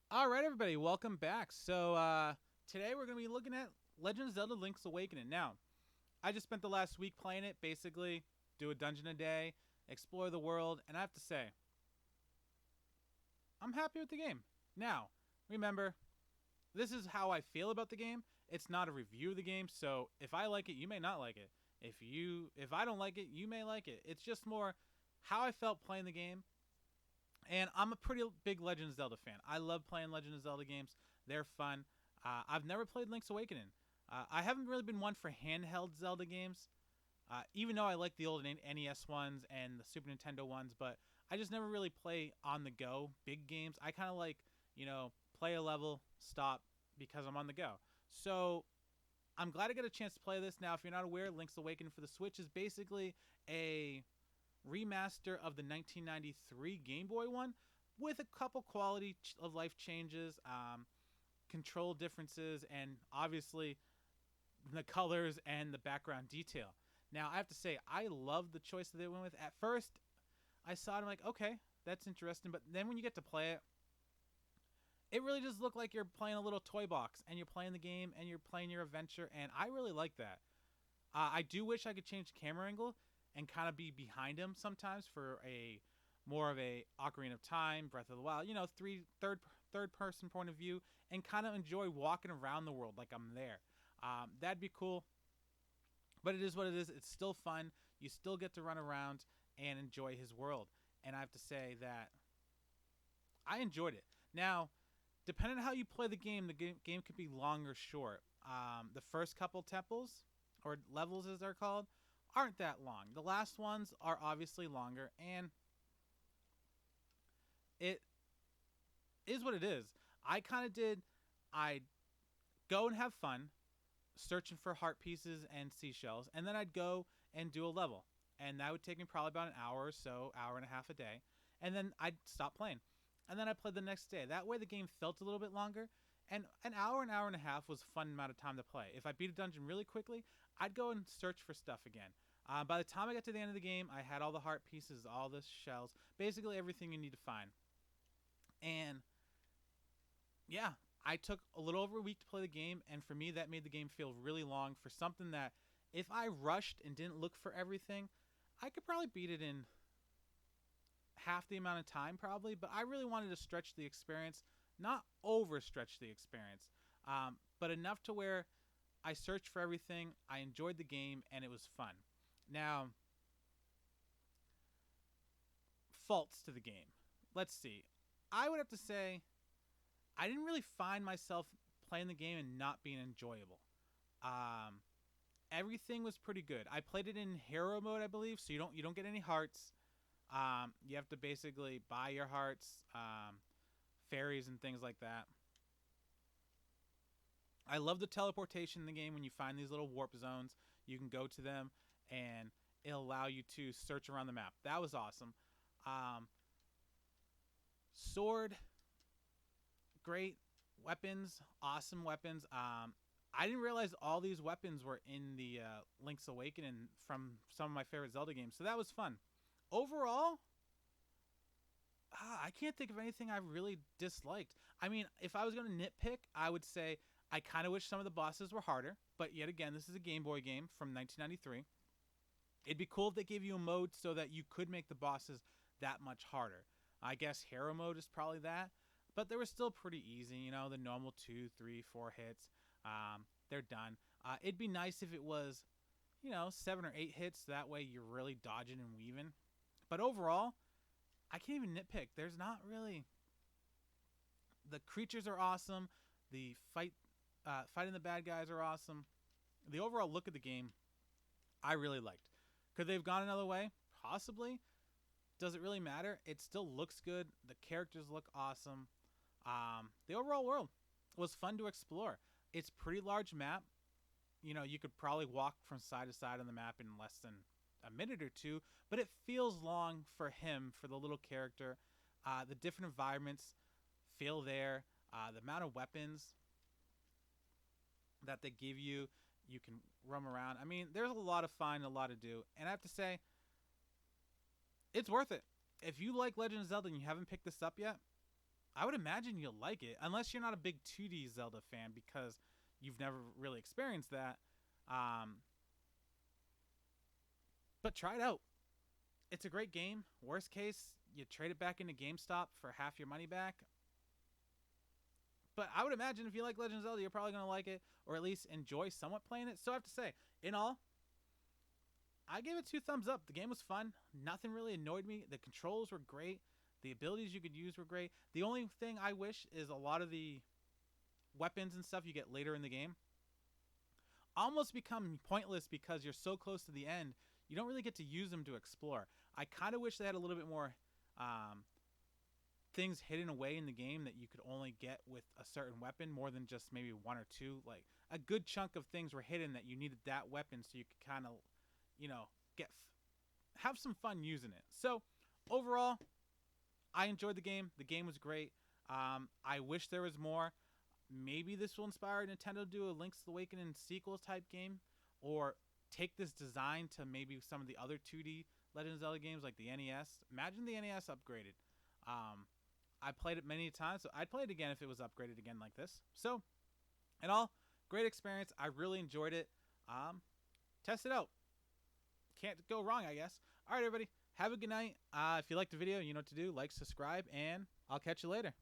All right, everybody, welcome back. Today we're going to be looking at Legend of Zelda Link's Awakening. Now, I just spent the last week playing it, basically, do a dungeon a day, explore the world, and I have to say, I'm happy with the game. Now, remember, this is how I feel about the game. It's not a review of the game, so if I like it, you may not like it. If I don't like it, you may like it. It's just more how I felt playing the game. And I'm a pretty big Legend of Zelda fan. I love playing Legend of Zelda games. They're fun. I've never played Link's Awakening. I haven't really been one for handheld Zelda games, even though I like the old NES ones and the Super Nintendo ones, but I just never really play on the go big games. I kind of like, play a level, stop because I'm on the go. So I'm glad I got a chance to play this. Now, if you're not aware, Link's Awakening for the Switch is basically a remaster of the 1993 Game Boy one with a couple quality of life changes, control differences, and obviously the colors and the background detail. Now, I have to say, I love the choice that they went with. At first, I saw it, I'm like, okay, that's interesting. But then when you get to play it, it really just looked like you're playing a little toy box and you're playing the game and you're playing your adventure. And I really like that. I do wish I could change the camera angle and kind of be behind him sometimes for a more of a Ocarina of Time, Breath of the Wild, third person point of view, and kind of enjoy walking around the world like I'm there. That'd be cool, but it is what it is. It's still fun. You still get to run around and enjoy his world, and I have to say that I enjoyed it. Now, depending on how you play the game could be long or short. The first couple temples or levels, as they're called, aren't that long. The last ones are obviously longer, and it is what it is. I kind of did. I go and have fun searching for heart pieces and seashells, and then I'd go and do a level, and that would take me probably about an hour or so, hour and a half a day, and then I'd stop playing, and then I played the next day. That way, the game felt a little bit longer, and an hour and a half was a fun amount of time to play. If I beat a dungeon really quickly, I'd go and search for stuff again. By the time I got to the end of the game, I had all the heart pieces, all the shells, basically everything you need to find. And yeah, I took a little over a week to play the game, and for me, that made the game feel really long for something that if I rushed and didn't look for everything, I could probably beat it in half the amount of time, probably. But I really wanted to stretch the experience, not overstretch the experience, but enough to where I searched for everything, I enjoyed the game, and it was fun. Now, faults to the game. Let's see. I would have to say I didn't really find myself playing the game and not being enjoyable. Um, Everything was pretty good. I played it in hero mode, I believe, so you don't get any hearts. You have to basically buy your hearts, fairies and things like that. I love the teleportation in the game when you find these little warp zones. You can go to them and it'll allow you to search around the map. That was awesome. Um, Sword, great. Weapons, awesome weapons. I didn't realize all these weapons were in the Link's Awakening from some of my favorite Zelda games, so that was fun. Overall, I can't think of anything I really disliked. I mean, if I was going to nitpick, I would say I kind of wish some of the bosses were harder, but yet again, this is a Game Boy game from 1993. It'd be cool if they gave you a mode so that you could make the bosses that much harder. I guess hero mode is probably that, but they were still pretty easy. The normal two, three, four hits. They're done. It'd be nice if it was, 7 or 8 hits. That way you're really dodging and weaving. But overall, I can't even nitpick. There's not really. The creatures are awesome. The fighting the bad guys are awesome. The overall look of the game, I really liked. Could they have gone another way? Possibly. Does it really matter? It still looks good. The characters look awesome. The overall world was fun to explore. It's a pretty large map. You could probably walk from side to side on the map in less than a minute or two, but it feels long for him, for the little character. The different environments feel there. The amount of weapons that they give you, you can roam around. I mean, there's a lot of fun, a lot to do, and I have to say, it's worth it. If you like Legend of Zelda and you haven't picked this up yet, I would imagine you'll like it, unless you're not a big 2D Zelda fan because you've never really experienced that. Um, but try it out. It's a great game. Worst case, you trade it back into GameStop for half your money back. But I would imagine if you like Legend of Zelda, you're probably going to like it, or at least enjoy somewhat playing it. So I have to say, in all, I gave it 2 thumbs up. The game was fun. Nothing really annoyed me. The controls were great. The abilities you could use were great. The only thing I wish is a lot of the weapons and stuff you get later in the game almost become pointless because you're so close to the end. You don't really get to use them to explore. I kind of wish they had a little bit more um, things hidden away in the game that you could only get with a certain weapon, more than just maybe 1 or 2. Like a good chunk of things were hidden that you needed that weapon so you could kind of, get have some fun using it. So overall, I enjoyed the game. The game was great. I wish there was more. Maybe this will inspire Nintendo to do a Link's Awakening sequel type game, or take this design to maybe some of the other 2D Legend of Zelda games like the NES. Imagine the NES upgraded. I played it many times, so I'd play it again if it was upgraded again like this. So, in all, great experience. I really enjoyed it. Test it out. Can't go wrong, I guess. All right, everybody. Have a good night. If you liked the video, you know what to do. Like, subscribe, and I'll catch you later.